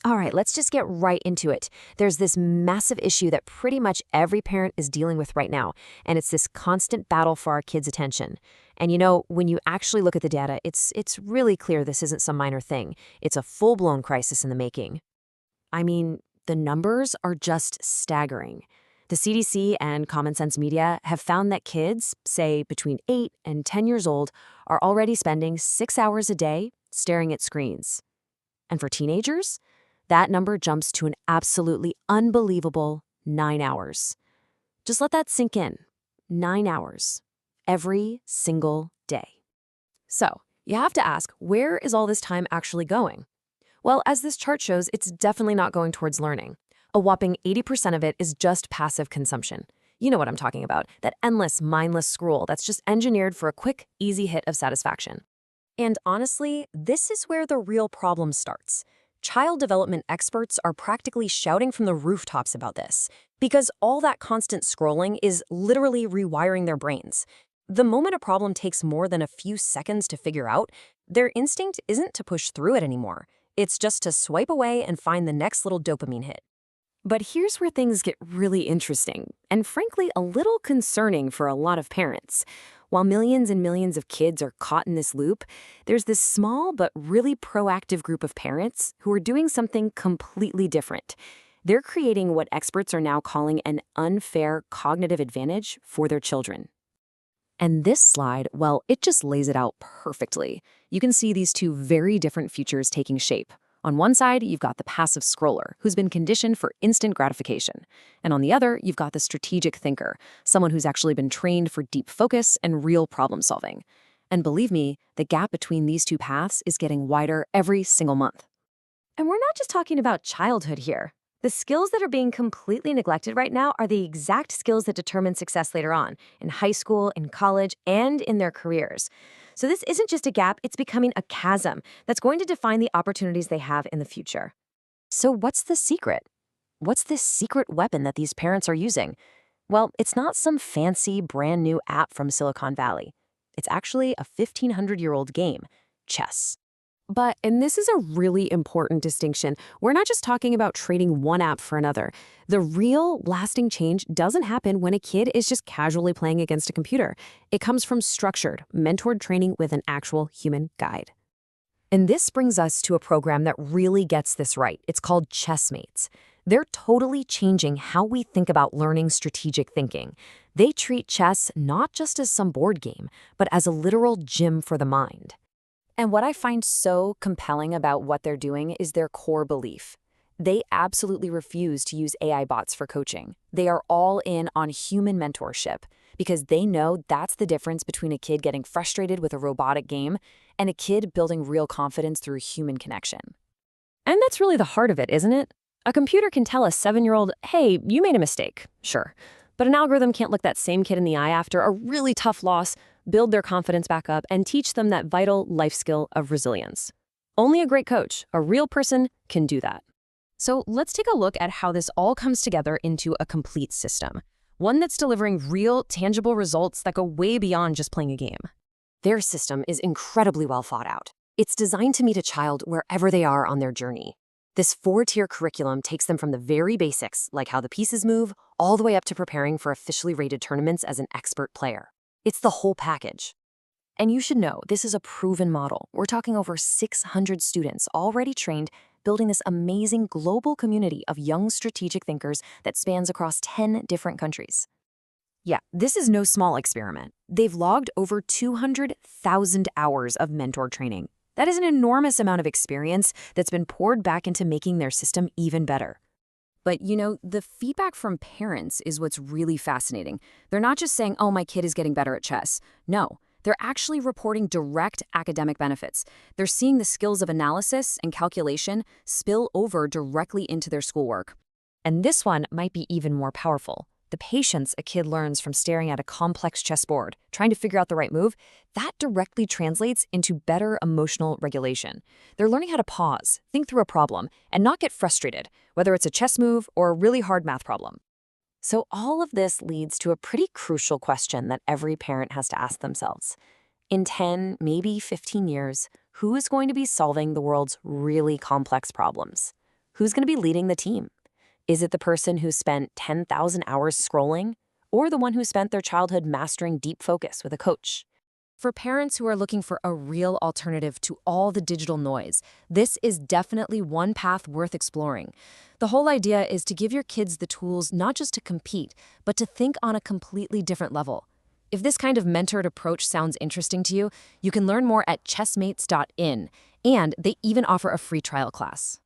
All right, let's just get right into it. There's this massive issue that pretty much every parent is dealing with right now, and it's this constant battle for our kids' attention. And when you actually look at the data, it's really clear this isn't some minor thing. It's a full-blown crisis in the making. I mean, the numbers are just staggering. The CDC and Common Sense Media have found that kids, say between 8 and 10 years old, are already spending 6 hours a day staring at screens. And for teenagers, that number jumps to an absolutely unbelievable 9 hours. Just let that sink in. 9 hours. Every single day. So, you have to ask, where is all this time actually going? Well, as this chart shows, it's definitely not going towards learning. A whopping 80% of it is just passive consumption. You know what I'm talking about, that endless, mindless scroll that's just engineered for a quick, easy hit of satisfaction. And honestly, this is where the real problem starts. Child development experts are practically shouting from the rooftops about this, because all that constant scrolling is literally rewiring their brains. The moment a problem takes more than a few seconds to figure out, their instinct isn't to push through it anymore. It's just to swipe away and find the next little dopamine hit. But here's where things get really interesting, and frankly a little concerning for a lot of parents. While millions and millions of kids are caught in this loop, there's this small but really proactive group of parents who are doing something completely different. They're creating what experts are now calling an unfair cognitive advantage for their children. And this slide, well, it just lays it out perfectly. You can see these two very different futures taking shape. On one side, you've got the passive scroller, who's been conditioned for instant gratification. And on the other, you've got the strategic thinker, someone who's actually been trained for deep focus and real problem solving. And believe me, the gap between these two paths is getting wider every single month. And we're not just talking about childhood here. The skills that are being completely neglected right now are the exact skills that determine success later on, in high school, in college, and in their careers. So this isn't just a gap, it's becoming a chasm that's going to define the opportunities they have in the future. So what's the secret? What's this secret weapon that these parents are using? Well, it's not some fancy, brand new app from Silicon Valley. It's actually a 1,500-year-old game, chess. And this is a really important distinction. We're not just talking about trading one app for another. The real, lasting change doesn't happen when a kid is just casually playing against a computer. It comes from structured, mentored training with an actual human guide. And this brings us to a program that really gets this right. It's called ChessMates. They're totally changing how we think about learning strategic thinking. They treat chess not just as some board game, but as a literal gym for the mind. And what I find so compelling about what they're doing is their core belief. They absolutely refuse to use AI bots for coaching. They are all in on human mentorship because they know that's the difference between a kid getting frustrated with a robotic game and a kid building real confidence through human connection. And that's really the heart of it, isn't it? A computer can tell a 7-year-old, hey, you made a mistake, sure. But an algorithm can't look that same kid in the eye after a really tough loss, build their confidence back up, and teach them that vital life skill of resilience. Only a great coach, a real person, can do that. So let's take a look at how this all comes together into a complete system. One that's delivering real, tangible results that go way beyond just playing a game. Their system is incredibly well thought out. It's designed to meet a child wherever they are on their journey. This 4-tier curriculum takes them from the very basics, like how the pieces move, all the way up to preparing for officially rated tournaments as an expert player. It's the whole package. And you should know, this is a proven model. We're talking over 600 students already trained, building this amazing global community of young strategic thinkers that spans across 10 different countries. Yeah, this is no small experiment. They've logged over 200,000 hours of mentor training. That is an enormous amount of experience that's been poured back into making their system even better. But the feedback from parents is what's really fascinating. They're not just saying, oh, my kid is getting better at chess. No, they're actually reporting direct academic benefits. They're seeing the skills of analysis and calculation spill over directly into their schoolwork. And this one might be even more powerful. The patience a kid learns from staring at a complex chessboard, trying to figure out the right move, that directly translates into better emotional regulation. They're learning how to pause, think through a problem, and not get frustrated, whether it's a chess move or a really hard math problem. So all of this leads to a pretty crucial question that every parent has to ask themselves. In 10, maybe 15 years, who is going to be solving the world's really complex problems? who's going to be leading the team? Is it the person who spent 10,000 hours scrolling, or the one who spent their childhood mastering deep focus with a coach? For parents who are looking for a real alternative to all the digital noise, this is definitely one path worth exploring. The whole idea is to give your kids the tools not just to compete, but to think on a completely different level. If this kind of mentored approach sounds interesting to you, you can learn more at chessmates.in, and they even offer a free trial class.